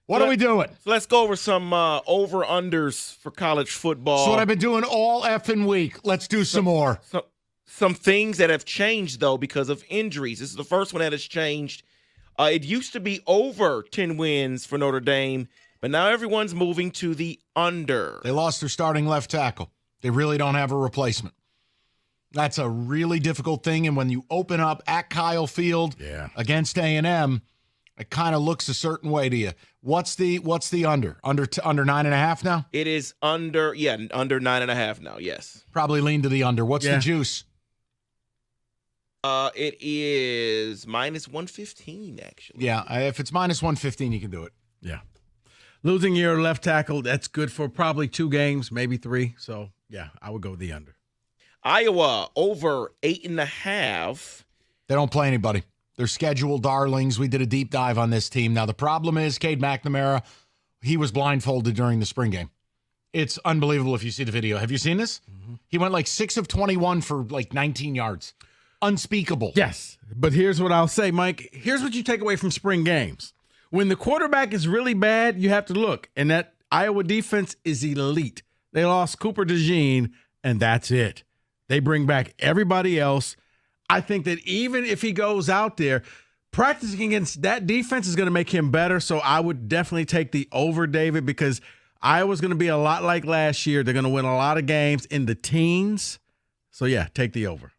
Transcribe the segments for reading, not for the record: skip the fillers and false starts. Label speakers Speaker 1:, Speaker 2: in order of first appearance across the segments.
Speaker 1: What are we doing?
Speaker 2: So let's go over some over-unders for college football.
Speaker 1: That's what I've been doing all effing week. Let's do some more.
Speaker 2: Some things that have changed, though, because of injuries. This is the first one that has changed. It used to be over 10 wins for Notre Dame, but now everyone's moving to the under.
Speaker 1: They lost their starting left tackle. They really don't have a replacement. That's a really difficult thing, and when you open up at Kyle Field against A&M, it kind of looks a certain way to you. What's the under? Under 9.5 now?
Speaker 2: It is under 9.5 now, yes.
Speaker 1: Probably lean to the under. What's the juice?
Speaker 2: It is minus 115, actually.
Speaker 1: Yeah, if it's minus 115, you can do it.
Speaker 3: Yeah. Losing your left tackle, that's good for probably 2 games, maybe 3. So, yeah, I would go with the under.
Speaker 2: Iowa, over 8.5.
Speaker 1: They don't play anybody. They're scheduled darlings. We did a deep dive on this team. Now, the problem is Cade McNamara, he was blindfolded during the spring game. It's unbelievable if you see the video. Have you seen this? Mm-hmm. He went like 6 of 21 for like 19 yards. Unspeakable.
Speaker 3: Yes, but here's what I'll say, Mike. Here's what you take away from spring games. When the quarterback is really bad, you have to look. And that Iowa defense is elite. They lost Cooper DeJean, and that's it. They bring back everybody else. I think that even if he goes out there, practicing against that defense is going to make him better. So I would definitely take the over, David, because Iowa's going to be a lot like last year. They're going to win a lot of games in the teens. So, yeah, take the over.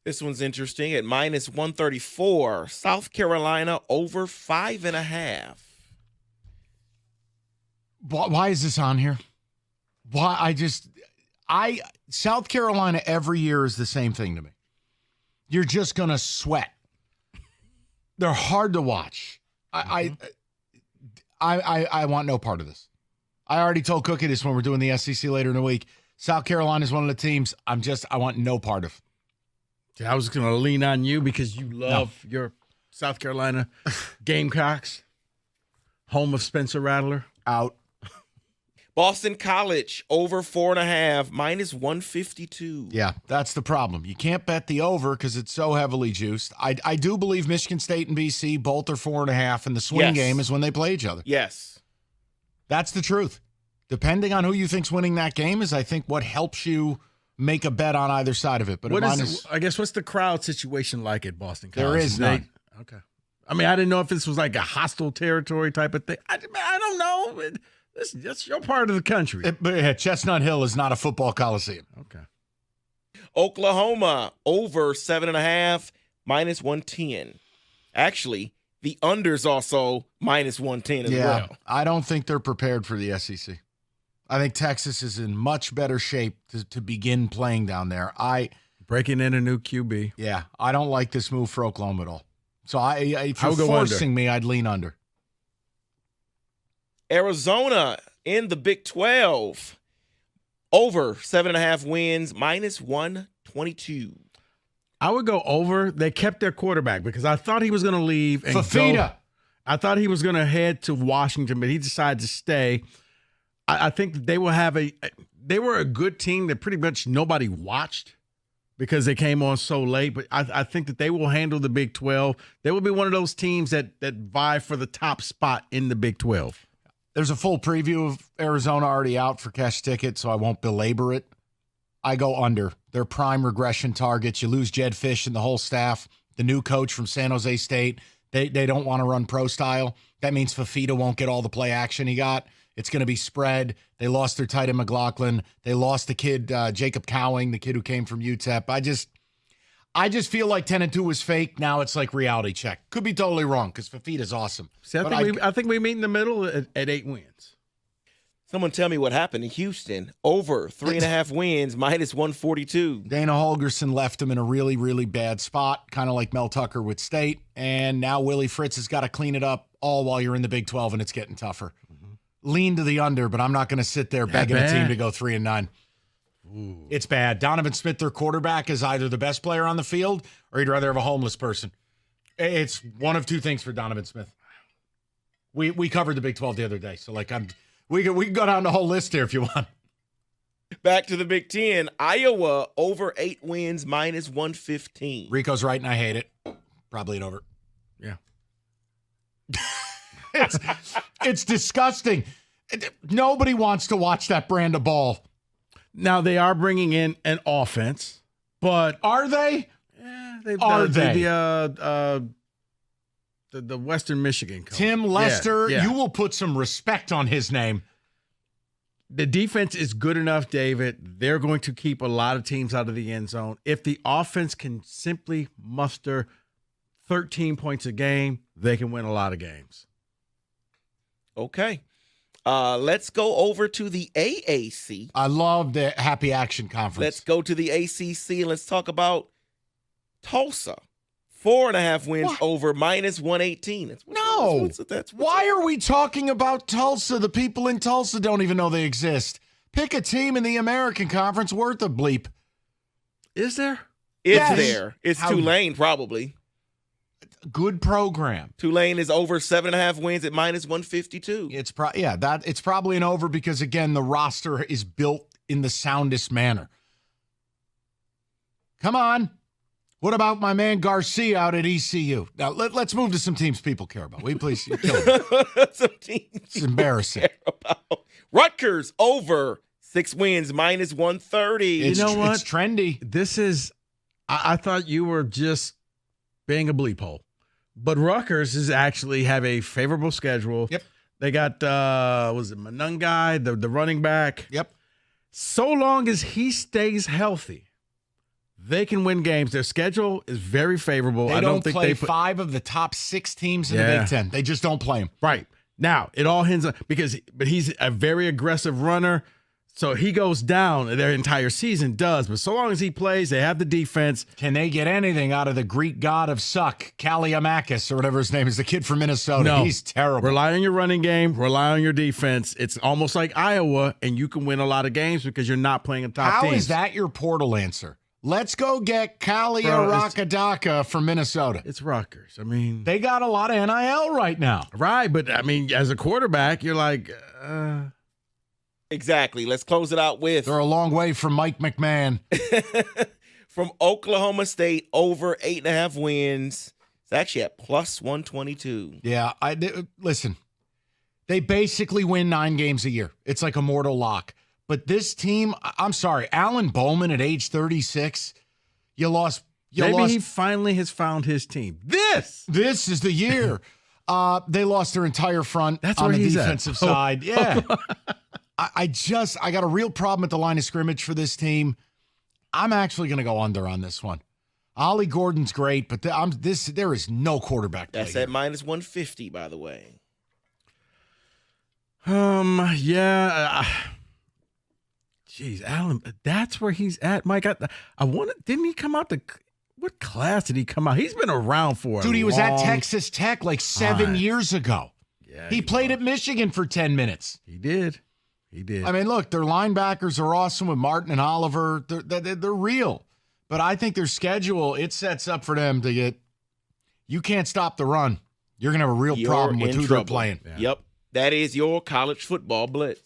Speaker 2: This one's interesting. At minus 134, South Carolina over 5.5.
Speaker 1: Why is this on here? South Carolina every year is the same thing to me. You're just going to sweat. They're hard to watch. I want no part of this. I already told Cookie this when we're doing the SEC later in the week. South Carolina is one of the teams I want no part of.
Speaker 3: I was going to lean on you because you love your South Carolina Gamecocks, home of Spencer Rattler.
Speaker 1: Out.
Speaker 2: Boston College, over 4.5, minus 152.
Speaker 1: Yeah, that's the problem. You can't bet the over because it's so heavily juiced. I do believe Michigan State and BC both are 4.5, and the swing game is when they play each other.
Speaker 2: Yes.
Speaker 1: That's the truth. Depending on who you think's winning that game is, I think, what helps you make a bet on either side of it. But
Speaker 3: I guess what's the crowd situation like at Boston College?
Speaker 1: There is none.
Speaker 3: Okay. I mean, I didn't know if this was like a hostile territory type of thing. I don't know. That's your part of the country.
Speaker 1: Chestnut Hill is not a football coliseum.
Speaker 3: Okay.
Speaker 2: Oklahoma, over 7.5, minus 110. Actually, the under's also minus 110 as well.
Speaker 1: I don't think they're prepared for the SEC. I think Texas is in much better shape to begin playing down there.
Speaker 3: Breaking in a new QB.
Speaker 1: Yeah, I don't like this move for Oklahoma at all. So if you're forcing me, I'd lean under.
Speaker 2: Arizona in the Big 12, over 7.5 wins, minus 122.
Speaker 3: I would go over. They kept their quarterback because I thought he was going to leave. And
Speaker 1: Fafita.
Speaker 3: I thought he was going to head to Washington, but he decided to stay. I think that they will have they were a good team that pretty much nobody watched because they came on so late. But I think that they will handle the Big 12. They will be one of those teams that vie for the top spot in the Big 12.
Speaker 1: There's a full preview of Arizona already out for Cash Ticket, so I won't belabor it. I go under. They're prime regression targets. You lose Jed Fish and the whole staff. The new coach from San Jose State, they don't want to run pro style. That means Fafita won't get all the play action he got. It's going to be spread. They lost their tight end McLaughlin. They lost the kid, Jacob Cowing, the kid who came from UTEP. I just feel like 10-2 was fake. Now it's like reality check. Could be totally wrong because Fafita's awesome.
Speaker 3: See, I think we meet in the middle at 8 wins.
Speaker 2: Someone tell me what happened in Houston. Over 3.5 wins, minus 142.
Speaker 1: Dana Holgerson left him in a really, really bad spot, kind of like Mel Tucker with State. And now Willie Fritz has got to clean it up all while you're in the Big 12 and it's getting tougher. Lean to the under, but I'm not going to sit there begging a team to go 3-9. Ooh. It's bad. Donovan Smith, their quarterback, is either the best player on the field or you'd rather have a homeless person. It's one of two things for Donovan Smith. We covered the Big 12 the other day, so we can go down the whole list here if you want.
Speaker 2: Back to the Big 10. Iowa over 8 wins, minus 115.
Speaker 1: Rico's right, and I hate it. Probably an over.
Speaker 3: Yeah.
Speaker 1: It's disgusting. Nobody wants to watch that brand of ball.
Speaker 3: Now they are bringing in an offense, but
Speaker 1: Are they?
Speaker 3: The Western Michigan coach.
Speaker 1: Tim Lester,
Speaker 3: Yeah.
Speaker 1: you will put some respect on his name.
Speaker 3: The defense is good enough, David. They're going to keep a lot of teams out of the end zone. If the offense can simply muster 13 points a game, they can win a lot of games.
Speaker 2: Okay. Let's go over to the AAC.
Speaker 1: I love the Happy Action Conference.
Speaker 2: Let's go to the ACC and let's talk about Tulsa. 4.5 wins
Speaker 1: What?
Speaker 2: over -118.
Speaker 1: No. Why are we talking about Tulsa? The people in Tulsa don't even know they exist. Pick a team in the American Conference worth a bleep.
Speaker 3: Is there?
Speaker 2: It's
Speaker 1: Yes.
Speaker 2: there. It's
Speaker 1: How-
Speaker 2: Tulane, probably.
Speaker 1: Good program.
Speaker 2: Tulane is over 7.5 wins at -152.
Speaker 1: It's probably an over because again the roster is built in the soundest manner. Come on. What about my man Garcia out at ECU? Now let's move to some teams people care about. Will you please? You're killing me.
Speaker 2: Some teams
Speaker 1: It's embarrassing.
Speaker 2: care about. Rutgers over 6 wins -130.
Speaker 1: It's,
Speaker 3: You know what?
Speaker 1: It's trendy.
Speaker 3: This is, I thought you were just being a bleep hole. But Rutgers is actually have a favorable schedule.
Speaker 1: Yep.
Speaker 3: They got, was it Manungai, the running back?
Speaker 1: Yep.
Speaker 3: So long as he stays healthy, they can win games. Their schedule is very favorable.
Speaker 1: They
Speaker 3: I
Speaker 1: don't
Speaker 3: don't think
Speaker 1: play
Speaker 3: they put,
Speaker 1: 5 of the top 6 teams in the
Speaker 3: Yeah.
Speaker 1: Big Ten. They just don't play them.
Speaker 3: right. Now, it all hinges on but he's a very aggressive runner. So he goes down their entire season does, but so long as he plays, they have the defense.
Speaker 1: Can they get anything out of the Greek god of suck, Kaliamakis, or whatever his name is, the kid from Minnesota?
Speaker 3: No.
Speaker 1: He's terrible.
Speaker 3: Rely on your running game, rely on your defense. It's almost like Iowa, and you can win a lot of games because you're not playing a top
Speaker 1: How
Speaker 3: team.
Speaker 1: is that your portal answer? Let's go get Kalia
Speaker 3: Bro, it's-
Speaker 1: Rakadaka from Minnesota.
Speaker 3: It's Rutgers. I mean,
Speaker 1: They got a lot of NIL right now.
Speaker 3: right, but I mean, as a quarterback, you're like,
Speaker 2: Exactly. Let's close it out with
Speaker 1: They're a long way from Mike McMahon.
Speaker 2: from Oklahoma State over 8.5 wins. It's actually at +122.
Speaker 1: Yeah, listen. They basically win 9 games a year. It's like a mortal lock. But this team, I'm sorry, Alan Bowman at age 36, you lost.
Speaker 3: maybe he finally has found his team.
Speaker 1: This is the year. They lost their entire front
Speaker 3: That's
Speaker 1: on
Speaker 3: where
Speaker 1: the
Speaker 3: he's at.
Speaker 1: defensive side. Yeah. I got a real problem at the line of scrimmage for this team. I'm actually going to go under on this one. Ollie Gordon's great, but there is no quarterback play
Speaker 2: That's
Speaker 1: here.
Speaker 2: at -150, by the way.
Speaker 3: Yeah. Jeez, Alan, that's where he's at, Mike. Didn't he come out what class did he come out? He's been around for a
Speaker 1: Dude, he was at
Speaker 3: long
Speaker 1: Texas Tech like 7
Speaker 3: time.
Speaker 1: years ago.
Speaker 3: Yeah,
Speaker 1: He played
Speaker 3: was.
Speaker 1: at Michigan for 10 minutes.
Speaker 3: He did.
Speaker 1: I mean, look, their linebackers are awesome with Martin and Oliver. They're real. But I think their schedule, it sets up for them to get – you can't stop the run. You're going to have a real
Speaker 2: You're
Speaker 1: problem with
Speaker 2: in
Speaker 1: who
Speaker 2: trouble.
Speaker 1: they're playing.
Speaker 3: Yeah.
Speaker 2: Yep. That is your college football blitz.